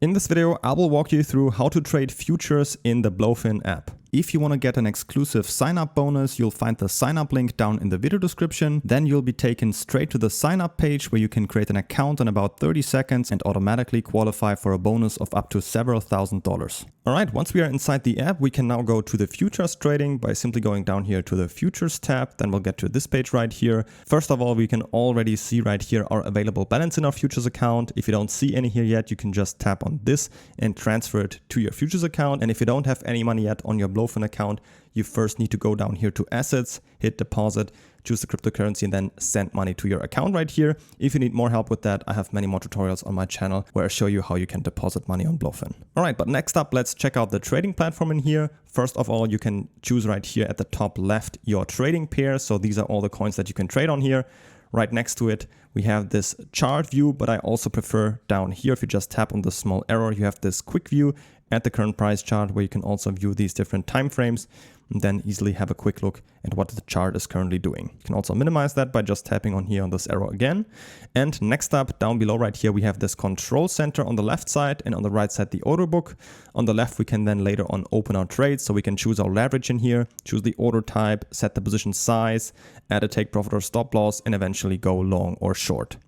In this video, I will walk you through how to trade futures in the BloFin app. If you want to get an exclusive sign-up bonus, you'll find the sign-up link down in the video description. Then you'll be taken straight to the sign-up page where you can create an account in about 30 seconds and automatically qualify for a bonus of up to several $1,000s. Alright, once we are inside the app, we can now go to the futures trading by simply going down here to the futures tab. Then we'll get to this page right here. First of all, we can already see right here our available balance in our futures account. If you don't see any here yet, you can just tap on this and transfer it to your futures account. And if you don't have any money yet on your BloFin account, you first need to go down here to assets, hit deposit, choose the cryptocurrency, and then send money to your account right here. If you need more help with that, I have many more tutorials on my channel where I show you how you can deposit money on BloFin. All right, but next up, let's check out the trading platform in here. First of all, you can choose right here at the top left your trading pair. So these are all the coins that you can trade on here. Right next to it, we have this chart view, but I also prefer down here, if you just tap on the small arrow, you have this quick view at the current price chart where you can also view these different time frames and then easily have a quick look at what the chart is currently doing. You can also minimize that by just tapping on here on this arrow again. And next up, down below right here, we have this control center on the left side, and on the right side, the order book. On the left, we can then later on open our trades. So we can choose our leverage in here, choose the order type, set the position size, add a take profit or stop loss, and eventually go long or short.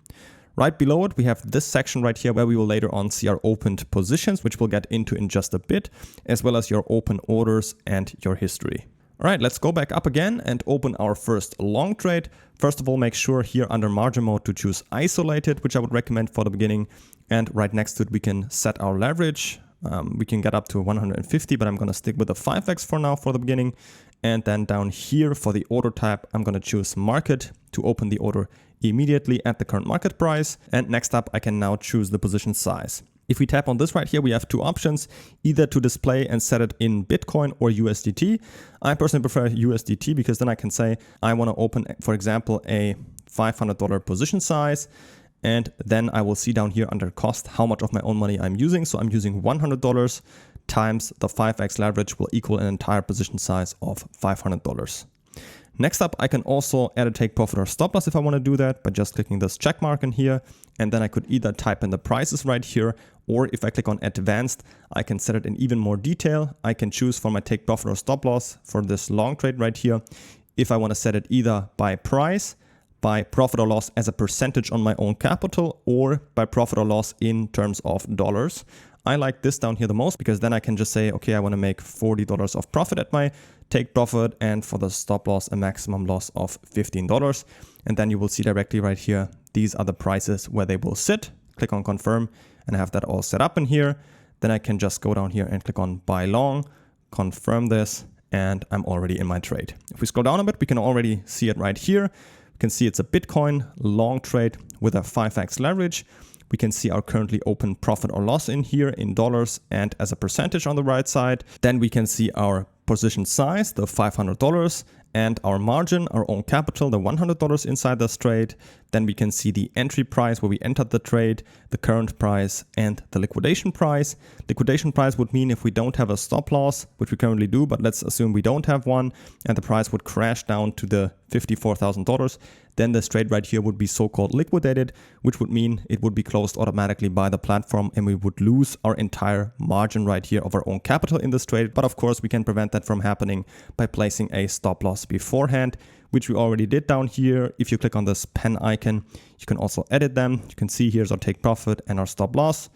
Right below it, we have this section right here where we will later on see our opened positions, which we'll get into in just a bit, as well as your open orders and your history. All right, let's go back up again and open our first long trade. First of all, make sure here under margin mode to choose isolated, which I would recommend for the beginning. And right next to it, we can set our leverage. We can get up to 150, but I'm going to stick with the 5x for now for the beginning. And then down here for the order type, I'm going to choose market to open the order immediately at the current market price. And next up, I can now choose the position size. If we tap on this right here, we have two options, either to display and set it in Bitcoin or USDT. I personally prefer USDT because then I can say I want to open, for example, a $500 position size. And then I will see down here under cost how much of my own money I'm using. So I'm using $100 times the 5x leverage will equal an entire position size of $500. Next up, I can also add a take profit or stop loss if I want to do that by just clicking this check mark in here. And then I could either type in the prices right here, or if I click on advanced, I can set it in even more detail. I can choose for my take profit or stop loss for this long trade right here, if I want to set it either by price, by profit or loss as a percentage on my own capital, or by profit or loss in terms of dollars. I like this down here the most because then I can just say, okay, I want to make $40 of profit at my take profit, and for the stop loss, a maximum loss of $15. And then you will see directly right here, these are the prices where they will sit. Click on confirm and I have that all set up in here. Then I can just go down here and click on buy long, confirm this, and I'm already in my trade. If we scroll down a bit, we can already see it right here. We can see it's a Bitcoin long trade with a 5x leverage. We can see our currently open profit or loss in here in dollars and as a percentage on the right side. Then we can see our position size, the $500, and our margin, our own capital, the $100 inside this trade. Then we can see the entry price where we entered the trade, the current price, and the liquidation price. Liquidation price would mean if we don't have a stop loss, which we currently do, but let's assume we don't have one, and the price would crash down to the $54,000, then this trade right here would be so-called liquidated, which would mean it would be closed automatically by the platform and we would lose our entire margin right here of our own capital in this trade. But of course, we can prevent that from happening by placing a stop loss beforehand, which we already did down here. If you click on this pen icon, you can also edit them. You can see here's our take profit and our stop loss.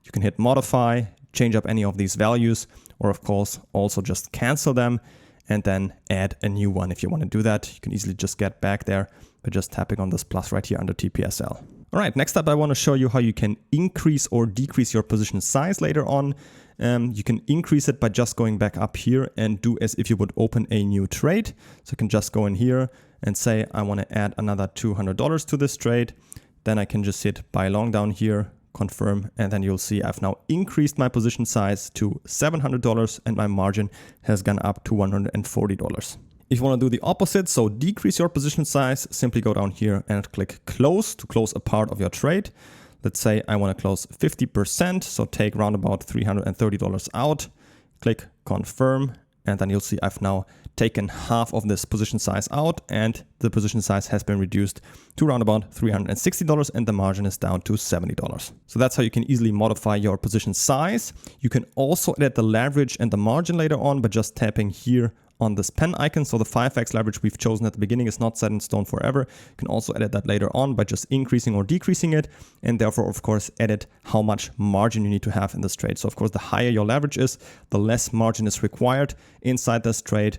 You can hit modify, change up any of these values, or of course also just cancel them and then add a new one. If you want to do that, you can easily just get back there by just tapping on this plus right here under TPSL. All right, next up, I want to show you how you can increase or decrease your position size later on. You can increase it by just going back up here and do as if you would open a new trade. So you can just go in here and say, I want to add another $200 to this trade. Then I can just hit buy long down here, confirm, and then you'll see I've now increased my position size to $700 and my margin has gone up to $140. If you want to do the opposite, so decrease your position size, simply go down here and click close to close a part of your trade. Let's say I want to close 50%, so take round about $330 out, click confirm, And then you'll see I've now taken half of this position size out, and the position size has been reduced to around about $360, and the margin is down to $70. So that's how you can easily modify your position size. You can also edit the leverage and the margin later on by just tapping here on this pen icon. So the 5x leverage we've chosen at the beginning is not set in stone forever. You can also edit that later on by just increasing or decreasing it, and therefore, of course, edit how much margin you need to have in this trade. So of course, the higher your leverage is, the less margin is required inside this trade.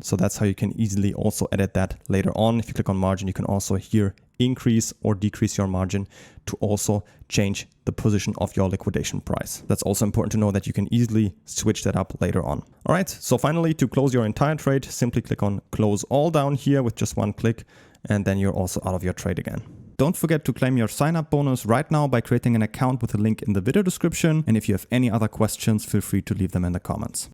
So that's how you can easily also edit that later on. If you click on margin, you can also here increase or decrease your margin to also change the position of your liquidation price. That's also important to know that you can easily switch that up later on. All right, so finally, to close your entire trade, simply click on close all down here with just one click, and then you're also out of your trade again. Don't forget to claim your sign-up bonus right now by creating an account with a link in the video description. And if you have any other questions, feel free to leave them in the comments.